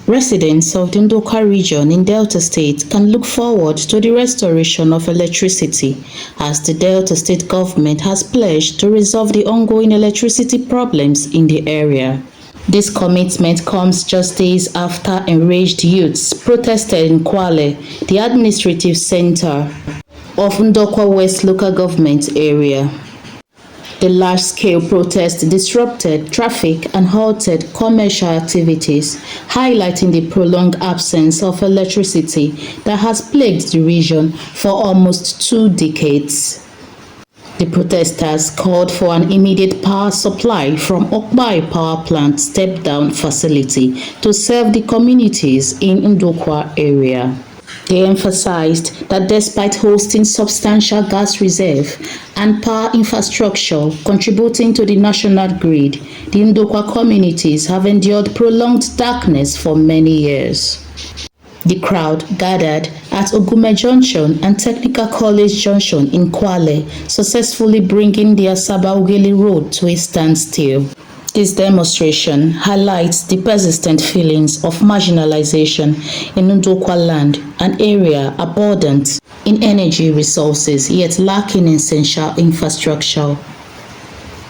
Residents of the Ndokwa region in Delta State can look forward to the restoration of electricity as the Delta State government has pledged to resolve the ongoing electricity problems in the area. This commitment comes just days after enraged youths protested in Kwale, the administrative center of Ndokwa West local government area. The large-scale protest disrupted traffic and halted commercial activities, highlighting the prolonged absence of electricity that has plagued the region for almost 2 decades. The protesters called for an immediate power supply from Okbai Power Plant step-down facility to serve the communities in Ndokwa area. They emphasized that despite hosting substantial gas reserve and power infrastructure contributing to the national grid, the Ndokwa communities have endured prolonged darkness for many years. The crowd gathered at Ogume Junction and Technical College Junction in Kwale, successfully bringing the Asaba-Ughelli Road to a standstill. This demonstration highlights the persistent feelings of marginalization in Ndokwa land, an area abundant in energy resources yet lacking in essential infrastructure.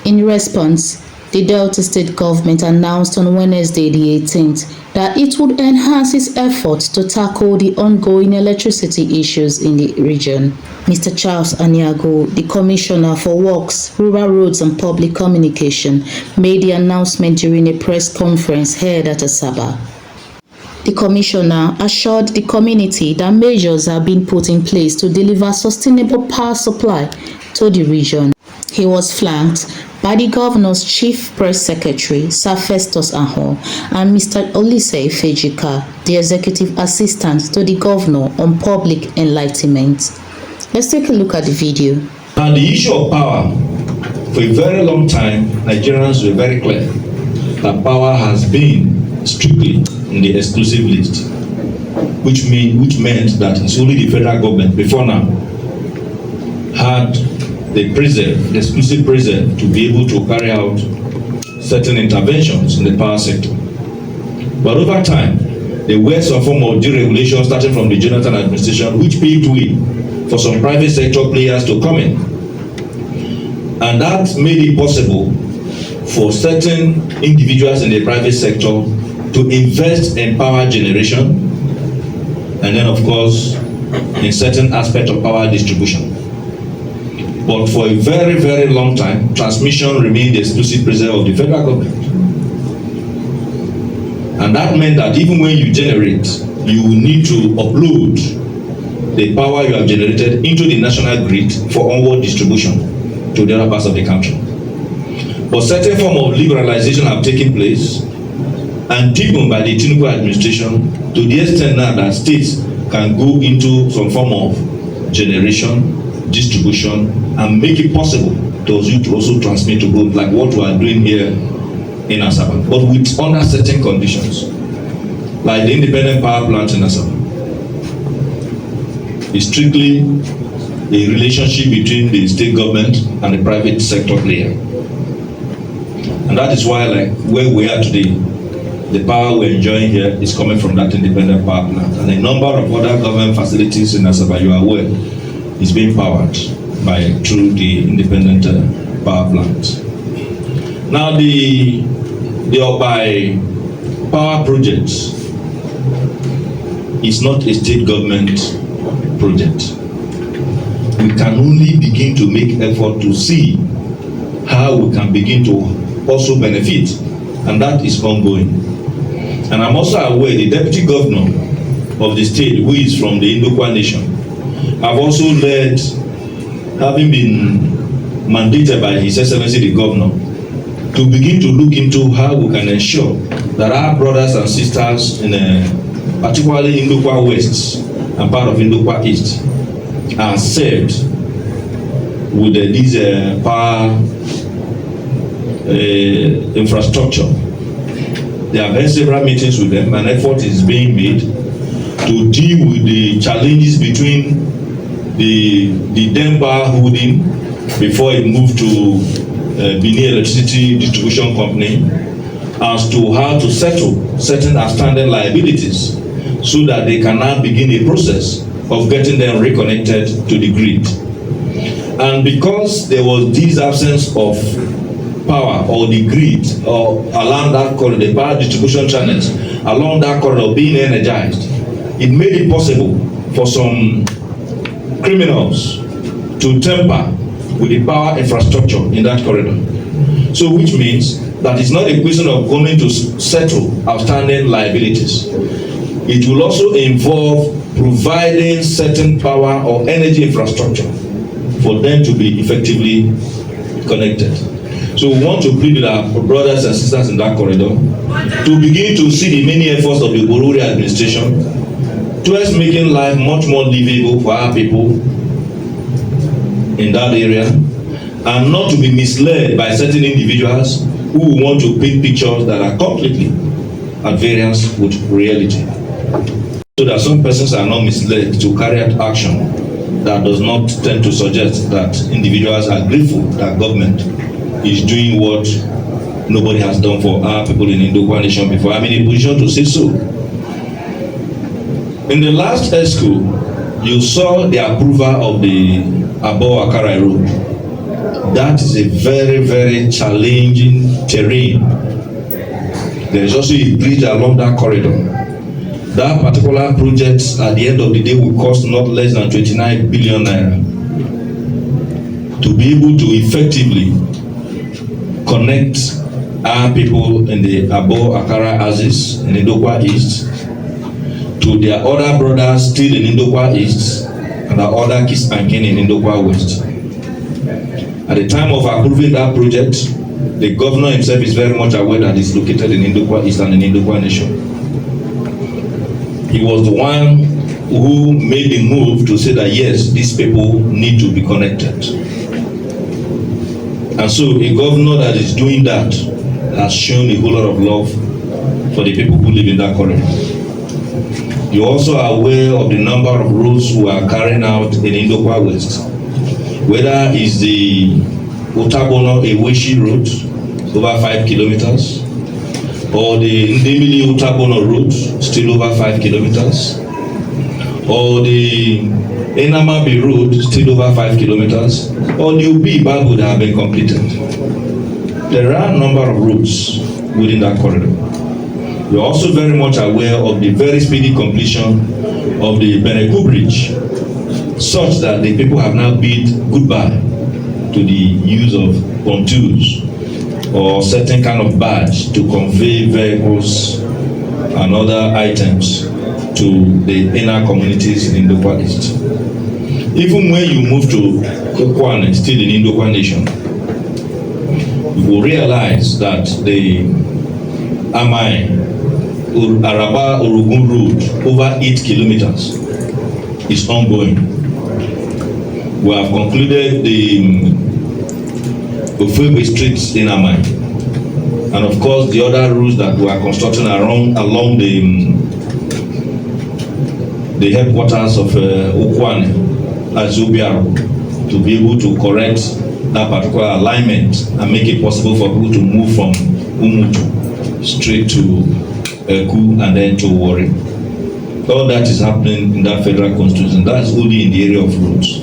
In response, the Delta State government announced on Wednesday the 18th that it would enhance its efforts to tackle the ongoing electricity issues in the region. Mr. Charles Aniago, the Commissioner for Works, Rural Roads and Public Communication, made the announcement during a press conference held at Asaba. The Commissioner assured the community that measures are being put in place to deliver sustainable power supply to the region. He was flanked by the Governor's Chief Press Secretary, Sir Festus Aho, and Mr. Olise Fejika, the Executive Assistant to the Governor on Public Enlightenment. Let's take a look at the video. And the issue of power, for a very long time, Nigerians were very clear that power has been strictly in the exclusive list, which meant that it's only the federal government before now had the exclusive preserve to be able to carry out certain interventions in the power sector. But over time, there were some form of deregulation starting from the Jonathan administration, which paved way for some private sector players to come in. And that made it possible for certain individuals in the private sector to invest in power generation and then, of course, in certain aspects of power distribution. But for a very, very long time, transmission remained the exclusive preserve of the federal government. And that meant that even when you generate, you will need to upload the power you have generated into the national grid for onward distribution to the other parts of the country. But certain form of liberalization have taken place and deepened by the Tinubu administration to the extent now that states can go into some form of generation, distribution, and make it possible to you to also transmit to both, like what we are doing here in Asaba, but with under certain conditions, like the independent power plant in Asaba. It's strictly a relationship between the state government and the private sector player. And that is why, like where we are today, the power we're enjoying here is coming from that independent power plant. And a number of other government facilities in Asaba, you are aware, is being powered through the independent power plant. Now the Okbai power project is not a state government project. We can only begin to make effort to see how we can begin to also benefit, and that is ongoing. And I'm also aware the deputy governor of the state, who is from the Ndokwa nation, have also led, having been mandated by His Excellency the Governor, to begin to look into how we can ensure that our brothers and sisters in particularly in Ndokwa West and part of Ndokwa East are served with this power infrastructure. There have been several meetings with them. An effort is being made to deal with the challenges between the dam power holding before it moved to Benin Electricity Distribution Company as to how to settle certain outstanding liabilities so that they can now begin a process of getting them reconnected to the grid. And because there was this absence of power or the grid or along that corridor, the power distribution channels along that corridor being energized, it made it possible for some criminals to tamper with the power infrastructure in that corridor. So which means that it's not a question of going to settle outstanding liabilities. It will also involve providing certain power or energy infrastructure for them to be effectively connected. So we want to plead with our brothers and sisters in that corridor to begin to see the many efforts of the Borori administration towards making life much more livable for our people in that area, and not to be misled by certain individuals who want to paint pictures that are completely at variance with reality. So that some persons are not misled to carry out action that does not tend to suggest that individuals are grateful that government is doing what nobody has done for our people in Ndokwa nation before. I'm in a position to say so. In the last ESCO, you saw the approval of the Abo-Akara road. That is a very, very challenging terrain. There is also a bridge along that corridor. That particular project at the end of the day will cost not less than 29 billion naira to be able to effectively connect our people in the Abo-Akara axis in Ndokwa East to their other brothers still in Ndokwa East and our other kids and kin in Ndokwa West. At the time of approving that project, the governor himself is very much aware that it's located in Ndokwa East and in Ndokwa nation. He was the one who made the move to say that yes, these people need to be connected. And so a governor that is doing that has shown a whole lot of love for the people who live in that corridor. You also are aware of the number of roads we are carrying out in Ndokwa West. Whether it's the Otabono-Eweshi road, over 5 kilometers, or the Ndemili-Otabono road, still over 5 kilometers, or the Enamabi road, still over 5 kilometers, or the Ubi-Babu that have been completed. There are a number of roads within that corridor. We are also very much aware of the very speedy completion of the Beneku Bridge, such that the people have now bid goodbye to the use of pontoons or certain kind of badge to convey vehicles and other items to the inner communities in Ndokwa East. Even when you move to Kokwane, still in Ndokwa nation, you will realize that the Amai Araba Orogun road over 8 kilometers is ongoing. We have concluded the Ofebe streets in Amai, and of course the other routes that we are constructing along the headquarters of Okwane, Azobiaro, to be able to correct that particular alignment and make it possible for people to move from Umutu straight to Eku and then to Warri. All that is happening in that federal constitution. That's only in the area of roads.